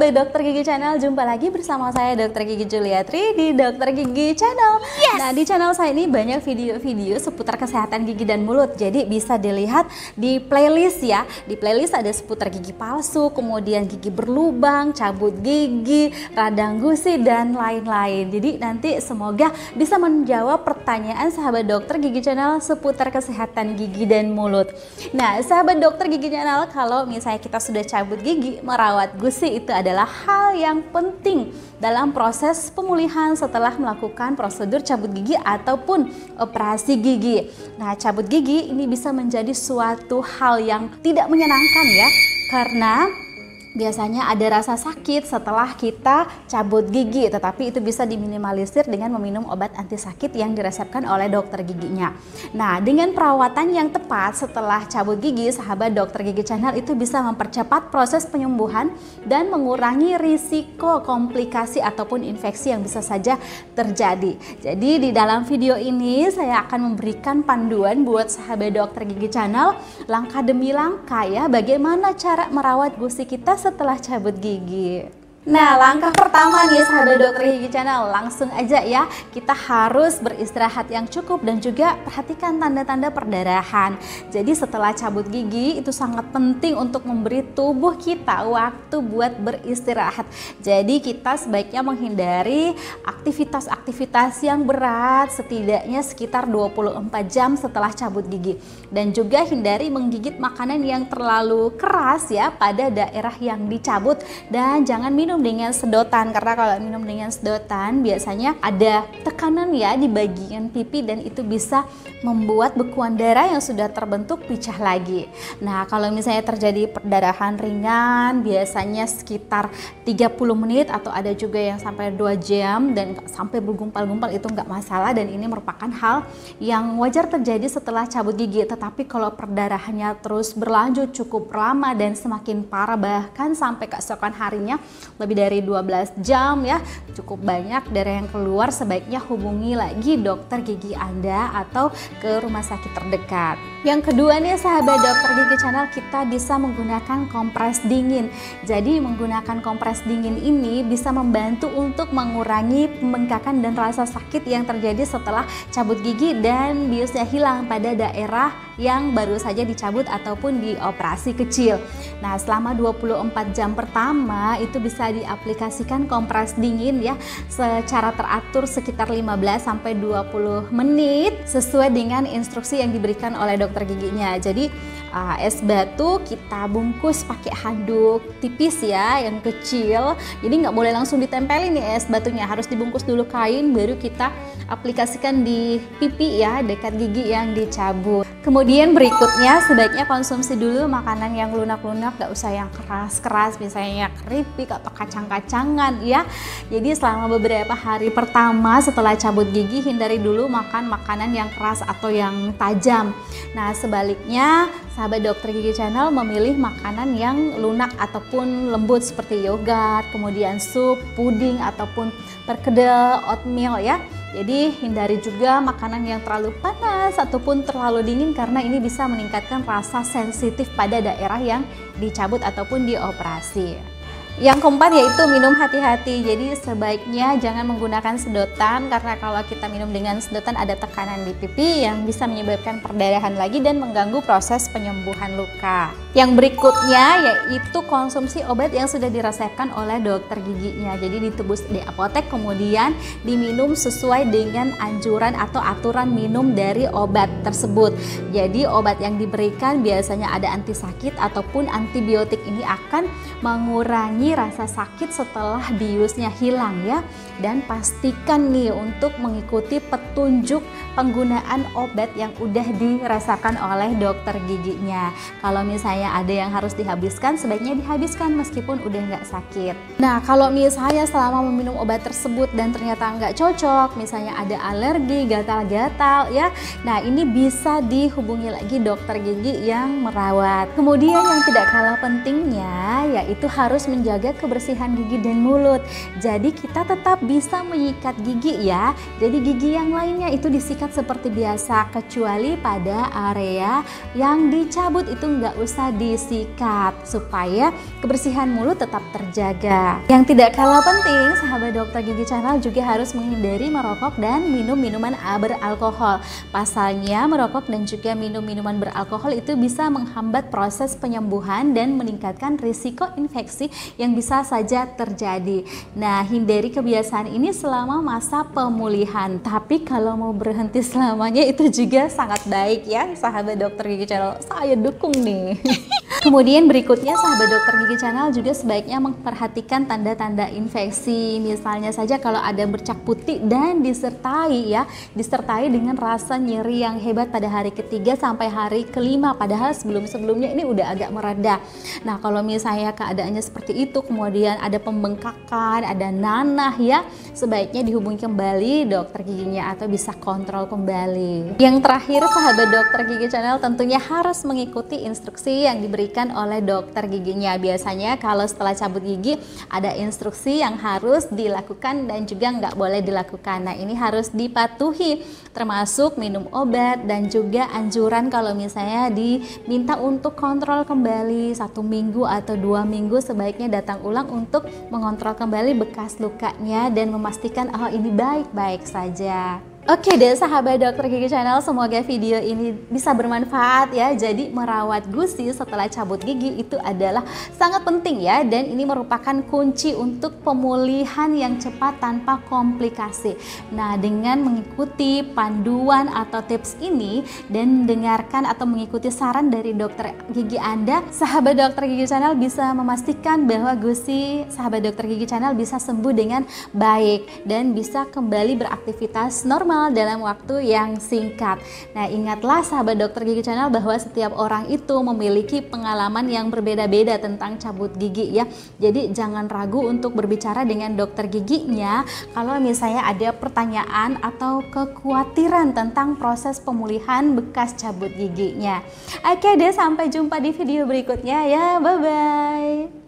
sahabat Dokter Gigi Channel, jumpa lagi bersama saya Dokter Gigi Juliatri di Dokter Gigi Channel. Nah, di channel saya ini banyak video-video seputar kesehatan gigi dan mulut. Jadi bisa dilihat di playlist ya. Di playlist ada seputar gigi palsu, kemudian gigi berlubang, cabut gigi, radang gusi dan lain-lain. Jadi nanti semoga bisa menjawab pertanyaan sahabat Dokter Gigi Channel seputar kesehatan gigi dan mulut. Nah, sahabat Dokter Gigi Channel, kalau misalnya kita sudah cabut gigi, merawat gusi itu adalah hal yang penting dalam proses pemulihan setelah melakukan prosedur cabut gigi ataupun operasi gigi. Nah, cabut gigi ini bisa menjadi suatu hal yang tidak menyenangkan ya, karena biasanya ada rasa sakit setelah kita cabut gigi, tetapi itu bisa diminimalisir dengan meminum obat anti sakit yang diresepkan oleh dokter giginya. Nah, dengan perawatan yang tepat setelah cabut gigi, sahabat Dokter Gigi Channel itu bisa mempercepat proses penyembuhan dan mengurangi risiko komplikasi ataupun infeksi yang bisa saja terjadi. Jadi di dalam video ini saya akan memberikan panduan buat sahabat Dokter Gigi Channel langkah demi langkah ya, bagaimana cara merawat gusi kita setelah cabut gigi. Nah, langkah pertama nih sahabat Dokter Gigi Channel, langsung aja ya, kita harus beristirahat yang cukup dan juga perhatikan tanda-tanda perdarahan. Jadi setelah cabut gigi itu sangat penting untuk memberi tubuh kita waktu buat beristirahat. Jadi kita sebaiknya menghindari aktivitas-aktivitas yang berat setidaknya sekitar 24 jam setelah cabut gigi. Dan juga hindari menggigit makanan yang terlalu keras ya pada daerah yang dicabut, dan jangan minum dengan sedotan, karena kalau minum dengan sedotan biasanya ada tekanan ya di bagian pipi dan itu bisa membuat bekuan darah yang sudah terbentuk pecah lagi. Nah, kalau misalnya terjadi perdarahan ringan biasanya sekitar 30 menit atau ada juga yang sampai 2 jam dan sampai bergumpal-gumpal, itu nggak masalah dan ini merupakan hal yang wajar terjadi setelah cabut gigi. Tetapi kalau perdarahannya terus berlanjut cukup lama dan semakin parah bahkan sampai keesokan harinya lebih dari 12 jam ya, cukup banyak darah yang keluar, sebaiknya hubungi lagi dokter gigi Anda atau ke rumah sakit terdekat. Yang kedua nih sahabat Dokter Gigi Channel, kita bisa menggunakan kompres dingin. Jadi menggunakan kompres dingin ini bisa membantu untuk mengurangi pembengkakan dan rasa sakit yang terjadi setelah cabut gigi dan biusnya hilang pada daerah yang baru saja dicabut ataupun dioperasi kecil. Nah, selama 24 jam pertama itu bisa diaplikasikan kompres dingin ya secara teratur sekitar 15-20 menit sesuai dengan instruksi yang diberikan oleh dokter giginya. Jadi es batu kita bungkus pakai handuk tipis ya yang kecil, jadi nggak boleh langsung ditempelin nih es batunya, harus dibungkus dulu kain baru kita aplikasikan di pipi ya dekat gigi yang dicabut. Kemudian berikutnya sebaiknya konsumsi dulu makanan yang lunak-lunak, gak usah yang keras-keras misalnya keripik atau kacang-kacangan ya. Jadi selama beberapa hari pertama setelah cabut gigi hindari dulu makan makanan yang keras atau yang tajam. Nah, sebaliknya sahabat Dokter Gigi Channel memilih makanan yang lunak ataupun lembut seperti yogurt, kemudian sup, puding ataupun perkedel, oatmeal ya. Jadi hindari juga makanan yang terlalu panas ataupun terlalu dingin karena ini bisa meningkatkan rasa sensitif pada daerah yang dicabut ataupun dioperasi. Yang keempat yaitu minum hati-hati. Jadi sebaiknya jangan menggunakan sedotan karena kalau kita minum dengan sedotan ada tekanan di pipi yang bisa menyebabkan perdarahan lagi dan mengganggu proses penyembuhan luka. Yang berikutnya yaitu konsumsi obat yang sudah diresepkan oleh dokter giginya. Jadi ditebus di apotek kemudian diminum sesuai dengan anjuran atau aturan minum dari obat tersebut. Jadi obat yang diberikan biasanya ada anti sakit ataupun antibiotik, ini akan mengurangi rasa sakit setelah biusnya hilang ya. Dan pastikan nih untuk mengikuti petunjuk penggunaan obat yang udah dirasakan oleh dokter giginya. Kalau misalnya ada yang harus dihabiskan, sebaiknya dihabiskan meskipun udah nggak sakit. Nah, kalau misalnya selama meminum obat tersebut dan ternyata nggak cocok, misalnya ada alergi, gatal-gatal ya, nah ini bisa dihubungi lagi dokter gigi yang merawat. Kemudian yang tidak kalah pentingnya yaitu harus menjaga kebersihan gigi dan mulut. Jadi kita tetap bisa menyikat gigi ya. Jadi gigi yang lainnya itu disikat mengikat seperti biasa, kecuali pada area yang dicabut itu nggak usah disikat supaya kebersihan mulut tetap terjaga. Yang tidak kalah penting, sahabat Dokter Gigi Channel juga harus menghindari merokok dan minum minuman beralkohol. Pasalnya merokok dan juga minum minuman beralkohol itu bisa menghambat proses penyembuhan dan meningkatkan risiko infeksi yang bisa saja terjadi. Nah, hindari kebiasaan ini selama masa pemulihan. Tapi kalau mau berhenti selamanya itu juga sangat baik ya, sahabat Dokter Gigi Channel. Saya dukung nih. Kemudian berikutnya, sahabat Dokter Gigi Channel juga sebaiknya memperhatikan tanda-tanda infeksi. Misalnya saja kalau ada bercak putih dan disertai dengan rasa nyeri yang hebat pada hari ketiga sampai hari kelima, padahal sebelumnya ini udah agak mereda. Nah, kalau misalnya keadaannya seperti itu, kemudian ada pembengkakan, ada nanah ya, sebaiknya dihubungi kembali dokter giginya atau bisa kontrol kembali. Yang terakhir, sahabat Dokter Gigi Channel tentunya harus mengikuti instruksi yang diberikan oleh dokter giginya. Biasanya kalau setelah cabut gigi ada instruksi yang harus dilakukan dan juga nggak boleh dilakukan. Nah, ini harus dipatuhi, termasuk minum obat dan juga anjuran kalau misalnya diminta untuk kontrol kembali 1 minggu atau 2 minggu, sebaiknya datang ulang untuk mengontrol kembali bekas lukanya dan memastikan ini baik-baik saja. Oke deh sahabat Dokter Gigi Channel, semoga video ini bisa bermanfaat ya. Jadi merawat gusi setelah cabut gigi itu adalah sangat penting ya, dan ini merupakan kunci untuk pemulihan yang cepat tanpa komplikasi. Nah, dengan mengikuti panduan atau tips ini dan dengarkan atau mengikuti saran dari dokter gigi Anda, sahabat Dokter Gigi Channel bisa memastikan bahwa gusi sahabat Dokter Gigi Channel bisa sembuh dengan baik dan bisa kembali beraktivitas normal dalam waktu yang singkat. Nah, ingatlah sahabat Dokter Gigi Channel bahwa setiap orang itu memiliki pengalaman yang berbeda-beda tentang cabut gigi ya. Jadi jangan ragu untuk berbicara dengan dokter giginya kalau misalnya ada pertanyaan atau kekhawatiran tentang proses pemulihan bekas cabut giginya. Oke deh, sampai jumpa di video berikutnya ya. Bye bye.